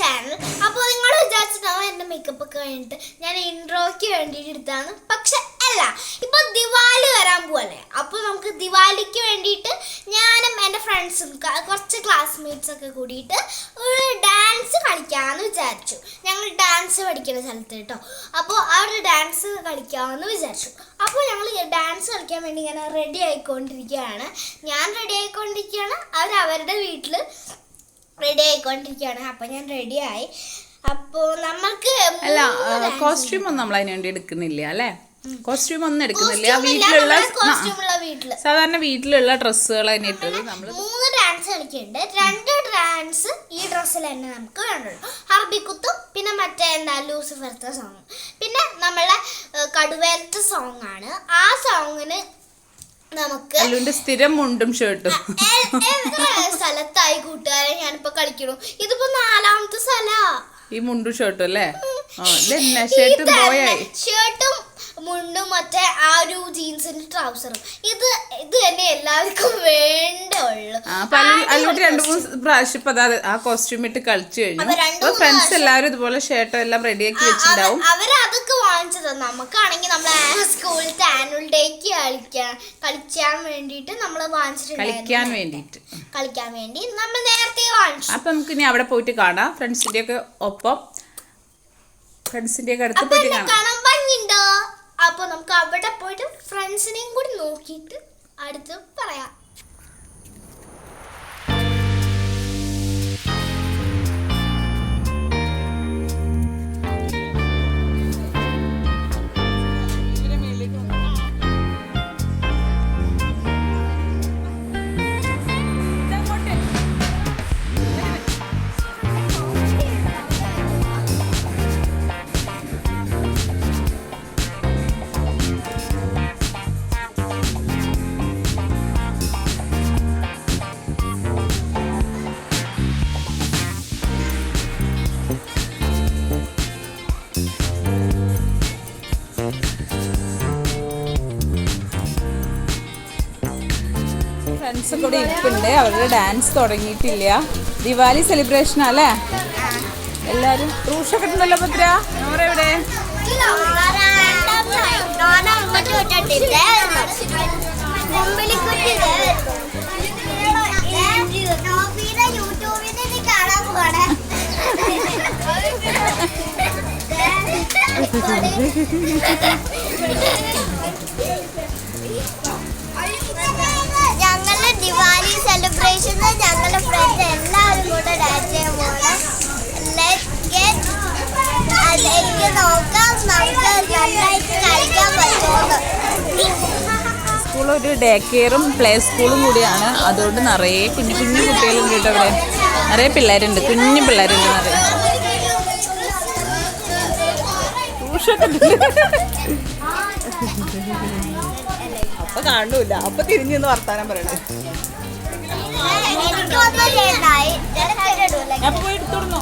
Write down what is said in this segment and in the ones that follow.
Channel. അപ്പോൾ നിങ്ങൾ വിചാരിച്ചിട്ടാവും എൻ്റെ മേക്കപ്പ് ഒക്കെ കഴിഞ്ഞിട്ട് ഞാൻ ഇൻട്രോയ്ക്ക് വേണ്ടിയിട്ട് എടുത്താണ്. പക്ഷെ അല്ല, ഇപ്പോൾ ദിവാലി വരാൻ പോവല്ലേ. അപ്പോൾ നമുക്ക് ദിവാലിക്ക് വേണ്ടിയിട്ട് ഞാനും എൻ്റെ ഫ്രണ്ട്സും കുറച്ച് ക്ലാസ്മേറ്റ്സ് ഒക്കെ കൂടിയിട്ട് ഒരു ഡാൻസ് കളിക്കാമെന്ന് വിചാരിച്ചു. ഞങ്ങൾ ഡാൻസ് പഠിക്കുന്ന സ്ഥലത്ത് കേട്ടോ. അപ്പോൾ ആ ഒരു ഡാൻസ് കളിക്കാമെന്ന് വിചാരിച്ചു. അപ്പോൾ ഞങ്ങൾ ഡാൻസ് കളിക്കാൻ വേണ്ടി ഇങ്ങനെ റെഡി ആയിക്കൊണ്ടിരിക്കുകയാണ്. ഞാൻ റെഡി ആയിക്കൊണ്ടിരിക്കുകയാണ്, അവരുടെ വീട്ടിൽ റെഡി ആയിക്കൊണ്ടിരിക്കുകയാണ്. അപ്പോൾ ഞാൻ റെഡിയായി. അപ്പോൾ നമുക്ക് കോസ്റ്റ്യൂം ഒന്നും നമ്മൾ അതിന് വേണ്ടി എടുക്കുന്നില്ല അല്ലേ? കോസ്റ്റ്യൂം ഒന്നും എടുക്കുന്നില്ല. വീട്ടിലുള്ള സാധാരണ വീട്ടിലുള്ള ഡ്രസ്സുകൾ തന്നെ ഇട്ടത്. നമ്മൾ 3 ഡാൻസ് കളിക്കുന്നുണ്ട്. 2 ഡാൻസ് ഈ ഡ്രസ്സിൽ തന്നെ നമുക്ക് വേണ്ടുള്ളൂ. ഹർബിക്കുത്തും പിന്നെ മറ്റേ ലൂസിഫർത്തെ സോങ്, പിന്നെ നമ്മളെ കടുവേലത്തെ സോങ് ആണ്. ആ സോങ്ങിന് നമുക്ക് അല്ലുവിന്റെ സ്ഥിരം മുണ്ടും ഷർട്ടും സ്ഥലത്തായി കൂട്ടുകാരെ ഞാനിപ്പോ കളിക്കണു. ഇതിപ്പോ 4ാമത്തെ സ്ഥലാ ഈ മുണ്ടും ഷർട്ടും അല്ലേ? ഷർട്ടും മുണ്ടും മറ്റേ ആ ഒരു ജീൻസിന്റെ ട്രൗസറും ഇത് തന്നെ എല്ലാവർക്കും വേണ്ടുള്ളൂ. അല്ലുട്ടി 2-3 പ്രാവശ്യം ഇപ്പൊ ആ കോസ്റ്റ്യൂം ഇട്ട് കളിച്ചു കഴിഞ്ഞു. ഫ്രണ്ട്സ് എല്ലാവരും ഇതുപോലെ ഷർട്ടും എല്ലാം റെഡിയാക്കി വെച്ചിട്ടുണ്ടാവും. അവരതൊക്കെ വാങ്ങിച്ചത്. നമുക്കാണെങ്കിൽ നമ്മളെ സ്കൂളിലത്തെ ആനുവൽ ഡേക്ക് കളിക്കാൻ വേണ്ടിയിട്ട് നമ്മൾ കളിക്കാൻ വേണ്ടി നമ്മൾ നേരത്തെ വാങ്ങിച്ചു. അപ്പൊ നമുക്ക് ഇനി അവിടെ പോയിട്ട് കാണാം. ഫ്രണ്ട്സിന്റെ ഒക്കെ അടുത്ത് പോയിട്ട് കാണാൻ ഭംഗിയുണ്ടോ? അപ്പൊ നമുക്ക് അവിടെ പോയിട്ട് ഫ്രണ്ട്സിനെയും കൂടി നോക്കിയിട്ട് അടുത്ത് പറയാം. ഫ്രണ്ട്സ് കൂടെ ഇരിപ്പുണ്ട്. അവരുടെ ഡാൻസ് തുടങ്ങിയിട്ടില്ല. ദിവാലി സെലിബ്രേഷൻ അല്ലേ? എല്ലാരും റൂഷൊക്കെ ഉണ്ടല്ലോ. ഭദ്ര നോറെവിടെ? ഞങ്ങളുടെ ദിവാലി സെലിബ്രേഷന് ഞങ്ങളുടെ ഫ്രണ്ട്സ് എല്ലാവരും കൂടെ ഡാൻസ് ചെയ്യാൻ പോകണം. എനിക്ക് നോക്കാം നമുക്ക് നന്നായിട്ട് കളിക്കാൻ പറ്റുമെന്ന്. സ്കൂൾ ഒരു ഡേ കെയറും പ്ലേ സ്കൂളും കൂടിയാണ്. അതുകൊണ്ട് നിറയെ കുഞ്ഞു കുട്ടികളുണ്ട് കേട്ടോ. അവിടെ നിറയെ പിള്ളേരുണ്ട്, കുഞ്ഞു പിള്ളേരുണ്ട് നിറയെ. അപ്പൊ കാണൂല, അപ്പൊ തിരിഞ്ഞു വർത്താനം പറയണേ. ഞാൻ പോയി എടുത്തോടുന്നു.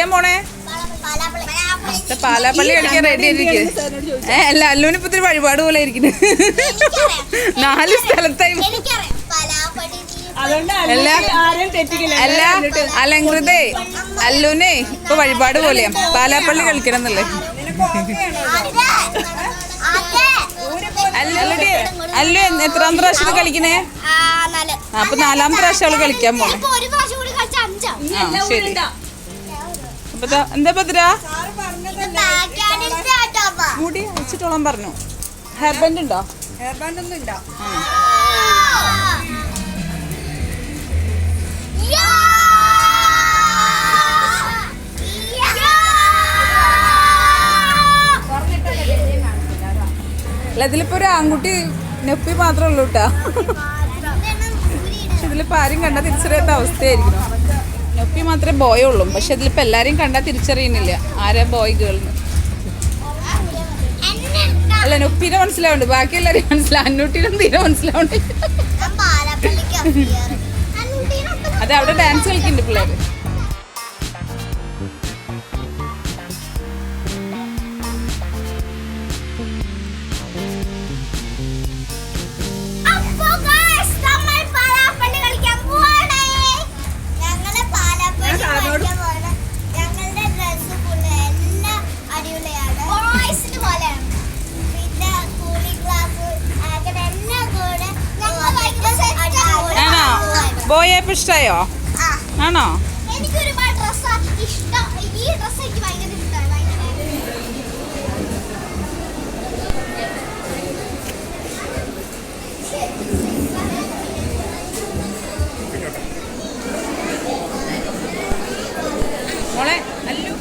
കളിക്കാൻ പോണേ? പാലാപ്പള്ളി കളിക്കാൻ റെഡി ആയിരിക്കും. അല്ല അല്ലൂന് ഇപ്പൊ ഇത്തിരി വഴിപാട് പോലെ ഇരിക്കുന്നു. 4 സ്ഥലത്തായി. അല്ല അലങ്കൃതേ അല്ലൂനെ ഇപ്പൊ വഴിപാട് പോലെയാ പാലാപ്പള്ളി കളിക്കണം എന്നല്ലേ. അല്ലു എത്രാം പ്രാവശ്യം കളിക്കണേ? അപ്പൊ 4ാമത്തെ പ്രാവശ്യം അവള് കളിക്കാൻ പോണേ. ആ ശരി. അപ്പൊ എന്താ ഭദ്ര മുടി അയച്ചിട്ടോളാൻ പറഞ്ഞു. ഹെയർ ബാൻഡ് ഉണ്ടോ? ഹെയർ ബാൻഡ് ഒന്നും ഇല്ല. അല്ല ഇതിലിപ്പോ ഒരു ആൺകുട്ടി നൊപ്പി മാത്രമേ ഉള്ളൂ കേട്ടാ. പക്ഷെ ഇതിലിപ്പോ ആരും കണ്ടാൽ തിരിച്ചറിയാത്ത അവസ്ഥയായിരിക്കണം. നൊപ്പി മാത്രമേ ബോയേ ഉള്ളൂ. പക്ഷെ ഇതിലിപ്പോ എല്ലാരെയും കണ്ടാൽ തിരിച്ചറിയുന്നില്ല ആരാ ബോയ് ഗേൾന്ന്. അല്ല നൊപ്പീനെ മനസ്സിലാവുണ്ട്, ബാക്കി എല്ലാരെയും മനസ്സിലാവും. അന്നൂട്ടീനും തീരെ മനസ്സിലാവുണ്ട്. അതെ അവിടെ ഡാൻസ് കളിക്കുന്നുണ്ട് പിള്ളേര്. ബോയപ്പോ ഇഷ്ടായോ? ആണോ? മോളെ Allu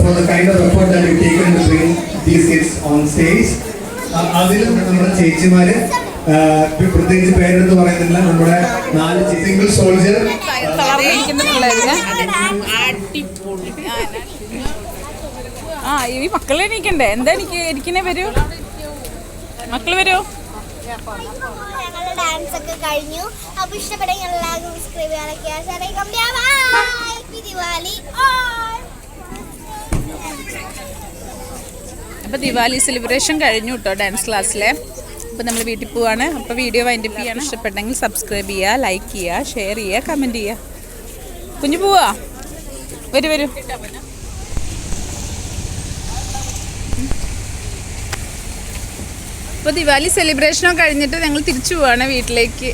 for the kind of effort that you've taken to bring these kids on stage. അതിലും നമ്മുടെ ചേച്ചിമാര് പ്രത്യേകിച്ച് പേരെന്ന് പറയുന്നില്ല, നമ്മുടെ 4 സിംഗിൾ സോൾജർ. തളർന്നിരിക്കുന്ന പിള്ളേര്. ആ ഈ മക്കളെ എണീക്കണ്ടേ? എന്താ ഇരിക്കണേ? വരൂ മക്കള് വരൂ. ഞങ്ങളുടെ ഡാൻസ് ഒക്കെ കഴിഞ്ഞു. അപ്പൊ ഇഷ്ടപ്പെട്ടെങ്കിൽ എല്ലാവരും സബ്സ്ക്രൈബ് അപ്പോൾ ദിവാലി സെലിബ്രേഷൻ കഴിഞ്ഞു കേട്ടോ ഡാൻസ് ക്ലാസ്സിലെ. അപ്പോൾ നമ്മൾ വീട്ടിൽ പോവാണ്. അപ്പോൾ വീഡിയോ വൈൻഡപ്പ് ചെയ്യാണ്. ഇഷ്ടപ്പെട്ടെങ്കിൽ സബ്സ്ക്രൈബ് ചെയ്യുക, ലൈക്ക് ചെയ്യുക, ഷെയർ ചെയ്യുക, കമൻറ്റ് ചെയ്യുക. കുഞ്ഞു പോവാ? വരൂ. അപ്പോൾ ദിവാലി സെലിബ്രേഷനൊക്കെ കഴിഞ്ഞിട്ട് ഞങ്ങൾ തിരിച്ചു പോവാണ് വീട്ടിലേക്ക്.